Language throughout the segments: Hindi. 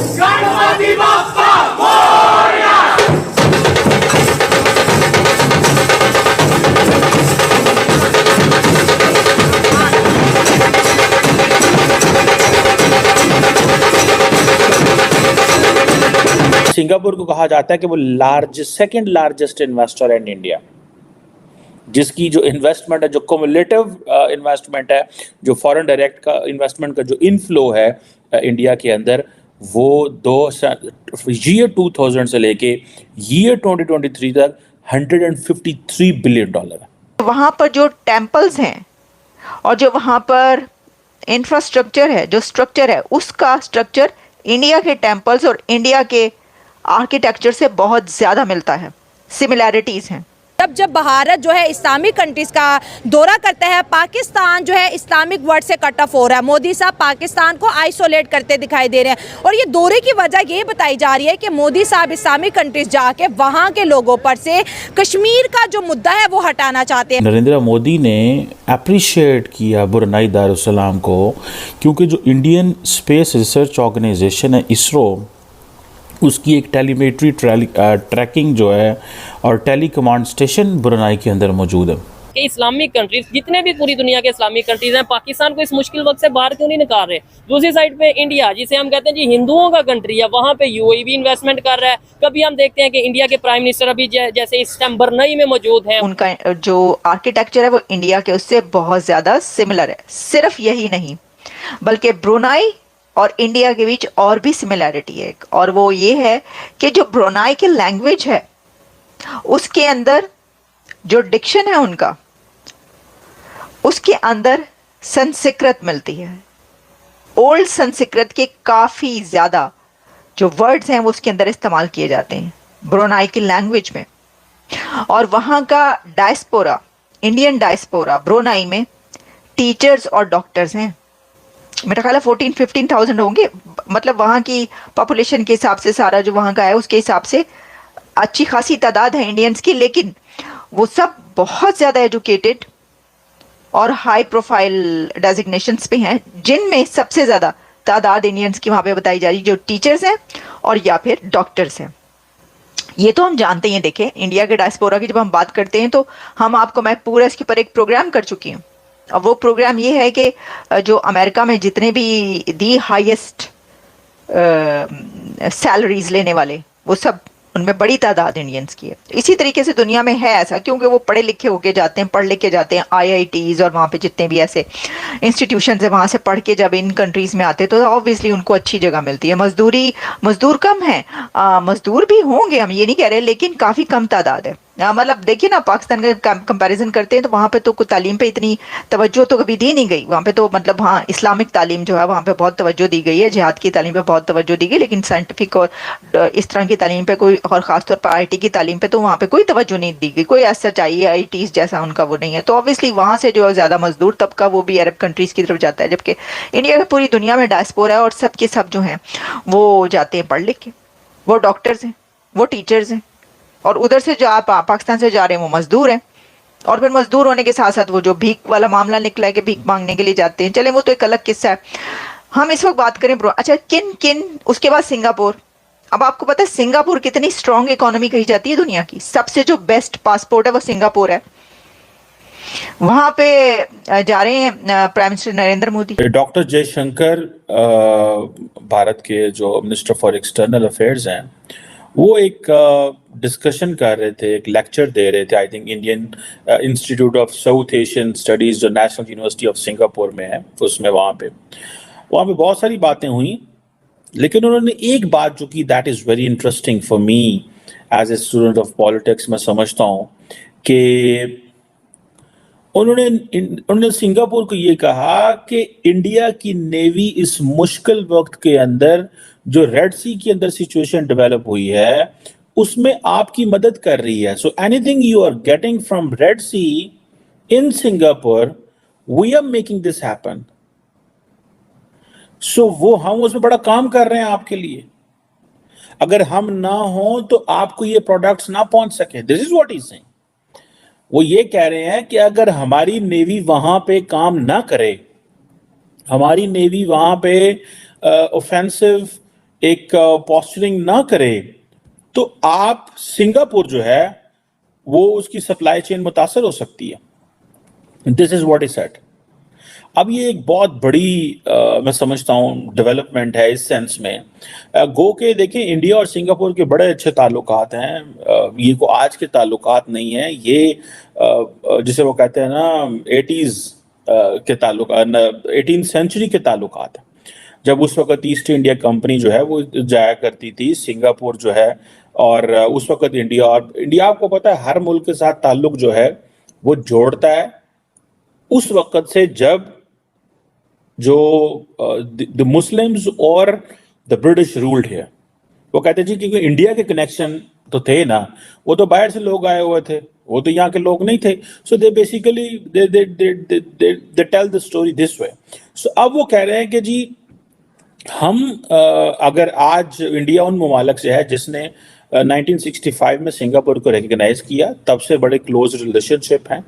गणपति बाप्पा मोरया। सिंगापुर को कहा जाता है कि वो सेकंड लार्जेस्ट इन्वेस्टर है इन इंडिया, जिसकी जो इन्वेस्टमेंट है, जो कम्युलेटिव इन्वेस्टमेंट है, जो फॉरेन डायरेक्ट का इन्वेस्टमेंट का जो इनफ्लो है इंडिया के अंदर, वो ईयर 2000 से लेके ईयर 2023 तक $153 बिलियन है। वहाँ पर जो टेम्पल्स हैं और जो वहाँ पर इंफ्रास्ट्रक्चर है, जो स्ट्रक्चर है, उसका स्ट्रक्चर इंडिया के टेम्पल्स और इंडिया के आर्किटेक्चर से बहुत ज़्यादा मिलता है, सिमिलैरिटीज़ हैं। जब भारत जो है इस्लामिक कंट्रीज का दौरा करता है, पाकिस्तान जो है इस्लामिक वर्ल्ड से कट ऑफ हो रहा है। मोदी साहब पाकिस्तान को आइसोलेट करते दिखाई दे रहे हैं और ये दौरे की वजह ये बताई जा रही है कि मोदी साहब इस्लामिक कंट्रीज जाके वहाँ के लोगों पर से कश्मीर का जो मुद्दा है वो हटाना चाहते हैं। नरेंद्र मोदी ने अप्रिशिएट किया ब्रुनेई दारुसलाम को, क्योंकि जो इंडियन स्पेस रिसर्च ऑर्गेनाइजेशन है इसरो, उसकी एक टेलीमेट्री ट्रैकिंग जो है और टेली कमांड स्टेशन ब्रुनेई के अंदर मौजूद है। कि इस्लामिक कंट्रीज, जितने भी पूरी दुनिया के इस्लामिक कंट्रीज हैं, पाकिस्तान को इस मुश्किल वक्त से बाहर क्यों नहीं निकाल रहे। दूसरी साइड पे इंडिया, जिसे हम कहते हैं जी हिंदुओं का कंट्री है, वहाँ पे यूएई भी इन्वेस्टमेंट कर रहा है। कभी हम देखते हैं कि इंडिया के प्राइम मिनिस्टर अभी जैसे इस टाइम ब्रुनेई में मौजूद हैं। उनका जो आर्किटेक्चर है वो इंडिया के उससे बहुत ज़्यादा सिमिलर है। सिर्फ यही नहीं, बल्कि ब्रुनेई और इंडिया के बीच और भी सिमिलैरिटी है, और वो ये है कि जो ब्रुनेई की लैंग्वेज है उसके अंदर जो डिक्शन है उनका, उसके अंदर संस्कृत मिलती है। ओल्ड संस्कृत के काफ़ी ज़्यादा जो वर्ड्स हैं वो उसके अंदर इस्तेमाल किए जाते हैं ब्रुनेई की लैंग्वेज में। और वहाँ का डायस्पोरा, इंडियन डायस्पोरा ब्रुनेई में टीचर्स और डॉक्टर्स हैं। मेरा ख्याल है 14-15,000 होंगे, मतलब वहाँ की पॉपुलेशन के हिसाब से, सारा जो वहाँ का है उसके हिसाब से अच्छी खासी तादाद है इंडियंस की, लेकिन वो सब बहुत ज़्यादा एजुकेटेड और हाई प्रोफाइल डेजिग्नेशंस पे हैं, जिनमें सबसे ज़्यादा तादाद इंडियंस की वहाँ पे बताई जा रही जो टीचर्स हैं और या फिर डॉक्टर्स हैं। ये तो हम जानते हैं। देखें, इंडिया के डायस्पोरा की जब हम बात करते हैं तो मैं पूरा इसके पर एक प्रोग्राम कर चुकी हूँ। और वो प्रोग्राम ये है कि जो अमेरिका में जितने भी दी हाईएस्ट सैलरीज लेने वाले, वो सब, उनमें बड़ी तादाद इंडियंस की है। इसी तरीके से दुनिया में है ऐसा, क्योंकि वो पढ़े लिखे होके जाते हैं, पढ़ लिख के जाते हैं IITs और वहाँ पे जितने भी ऐसे इंस्टीट्यूशन है, वहाँ से पढ़ के जब इन कंट्रीज़ में आते हैं तो ऑब्वियसली उनको अच्छी जगह मिलती है। मजदूर कम है, मजदूर भी होंगे, हम ये नहीं कह रहे, लेकिन काफ़ी कम तादाद है। मतलब देखिए ना, पाकिस्तान का कंपैरिजन करते हैं तो वहाँ पे तो तालीम पे इतनी तवज्जो तो कभी दी नहीं गई। वहाँ पे तो मतलब हाँ, इस्लामिक तालीम जो है वहाँ पे बहुत तवज्जो दी गई है, जिहाद की तालीम पे बहुत तवज्जो दी गई, लेकिन साइंटिफिक और इस तरह की तालीम पे कोई, और ख़ासतौर पर IT की तालीम पे तो वहाँ पे कोई तवज्जो नहीं दी गई। कोई ऐसा चाहिए IITs जैसा उनका वो नहीं है। तो ऑब्वियसली वहाँ से जो ज़्यादा मजदूर तबका वो भी अरब कंट्रीज़ की तरफ जाता है, जबकि इंडिया की पूरी दुनिया में डायस्पोरा है और सब के सब जो हैं वो जाते हैं पढ़ लिख के, वो डॉक्टर्स हैं, वो टीचर्स हैं, और उधर से जो आप पाकिस्तान से जा रहे हैं वो मजदूर हैं। और फिर मजदूर होने के साथ साथ वो जो भीख वाला मामला निकला है कि भीख मांगने के लिए जाते हैं, चले वो तो एक अलग किस्सा है। हम इस वक्त बात करें अच्छा किन उसके बाद सिंगापुर। अब आपको पता है सिंगापुर कितनी स्ट्रॉन्ग इकोनॉमी कही जाती है दुनिया की, सबसे जो बेस्ट पासपोर्ट है वो सिंगापुर है। वहां पे जा रहे हैं prime minister Narendra Modi. Doctor Jaishankar Bharat के जो मिनिस्टर फॉर एक्सटर्नल अफेयर्स हैं, वो एक डिस्कशन कर रहे थे, एक लेक्चर दे रहे थे, I think Indian institute of south Asian studies जो नेशनल यूनिवर्सिटी ऑफ सिंगापुर में है, उसमें वहाँ पे बहुत सारी बातें हुई, लेकिन उन्होंने एक बात जो की, that is very interesting for me as a student of politics. मैं समझता हूँ कि उन्होंने सिंगापुर को ये कहा कि इंडिया की नेवी इस मुश्किल वक्त के अंदर जो रेड सी के अंदर सिचुएशन डेवलप हुई है उसमें आपकी मदद कर रही है। So anything you are getting from Red Sea in Singapore, we are making this happen. So वो हम उसमें बड़ा काम कर रहे हैं आपके लिए। अगर हम ना हो तो आपको ये प्रोडक्ट्स ना पहुंच सके। This is what he saying. वो ये कह रहे हैं कि अगर हमारी नेवी वहां पे काम ना करे, हमारी नेवी वहां पे ऑफेंसिव एक पॉस्चरिंग ना करे तो आप सिंगापुर जो है वो उसकी सप्लाई चेन मुतासर हो सकती है। This is what is said. अब ये एक बहुत बड़ी मैं समझता हूँ डेवलपमेंट है इस सेंस में। गो के देखें, इंडिया और सिंगापुर के बड़े अच्छे ताल्लुकात हैं। ये को आज के ताल्लुकात नहीं है, ये जिसे वो कहते हैं ना 80s के ताल्लुक 18th सेंचुरी के ताल्लुकात हैं, जब उस वक्त ईस्ट इंडिया कंपनी जो है वो जाया करती थी सिंगापुर जो है, और उस वक्त इंडिया, और इंडिया आपको पता है हर मुल्क के साथ ताल्लुक जो है वो जोड़ता है उस वक्त से जब जो द मुस्लिम्स और द ब्रिटिश रूल्ड हियर। वो कहते जी क्योंकि इंडिया के कनेक्शन तो थे ना, वो तो बाहर से लोग आए हुए थे, वो तो यहाँ के लोग नहीं थे। So they basically they tell the story this way. So अब वो कह रहे हैं कि जी हम अगर आज इंडिया उन ममालिक से है जिसने 1965 में सिंगापुर को रिकग्नाइज किया, तब से बड़े क्लोज रिलेशनशिप हैं।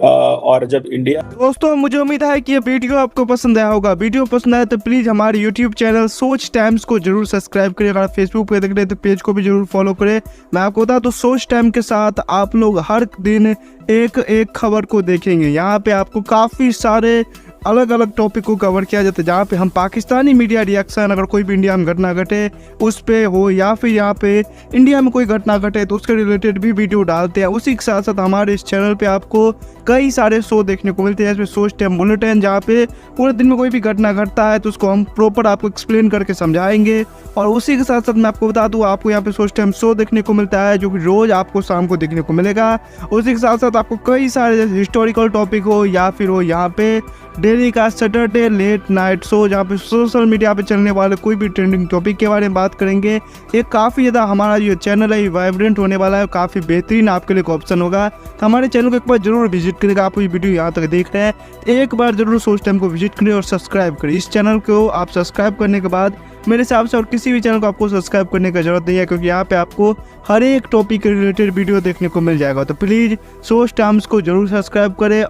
और जब इंडिया, दोस्तों मुझे उम्मीद है कि ये वीडियो आपको पसंद आया होगा। वीडियो पसंद आया तो प्लीज़ हमारे यूट्यूब चैनल सोच टाइम्स को जरूर सब्सक्राइब करें। अगर फेसबुक पे देख रहे हैं तो पेज को भी जरूर फॉलो करें। मैं आपको बता दूं सोच टाइम के साथ आप लोग हर दिन एक खबर को देखेंगे। यहाँ पे आपको काफ़ी सारे अलग अलग टॉपिक को कवर किया जाता है, जहाँ पे हम पाकिस्तानी मीडिया रिएक्शन, अगर कोई भी इंडिया में घटना घटे उस पे हो, या फिर यहाँ पे इंडिया में कोई घटना घटे तो उसके रिलेटेड भी वीडियो डालते हैं। उसी के साथ साथ हमारे इस चैनल पे आपको कई सारे शो देखने को मिलते हैं, जैसे सोच टाइम बुलेटिन, जहाँ पे पूरे दिन में कोई भी घटना घटता है तो उसको हम प्रॉपर आपको एक्सप्लेन करके समझाएंगे। और उसी के साथ साथ मैं आपको बता दूँ आपको यहाँ पे सोच टाइम शो देखने को मिलता है जो कि रोज़ आपको शाम को देखने को मिलेगा। उसी के साथ साथ आपको कई सारे जैसे हिस्टोरिकल टॉपिक हो या फिर हो यहाँ पे डेली का सैटरडे लेट नाइट शो, जहाँ पे सोशल मीडिया पे चलने वाले कोई भी ट्रेंडिंग टॉपिक के बारे में बात करेंगे। ये काफ़ी ज़्यादा हमारा जो चैनल है वाइब्रेंट होने वाला है, काफ़ी बेहतरीन आपके लिए एक ऑप्शन होगा। तो हमारे चैनल को एक बार जरूर विजिट करेगा। आप ये वीडियो यहाँ तक देख रहे हैं, एक बार जरूर सोच टाइम को विजिट करें और सब्सक्राइब करें। इस चैनल को आप सब्सक्राइब करने के बाद मेरे हिसाब से और किसी भी चैनल को आपको सब्सक्राइब करने की जरूरत नहीं है, क्योंकि यहाँ पे आपको हर एक टॉपिक के रिलेटेड वीडियो देखने को मिल जाएगा। तो प्लीज़ सोच टाइम्स को जरूर सब्सक्राइब करें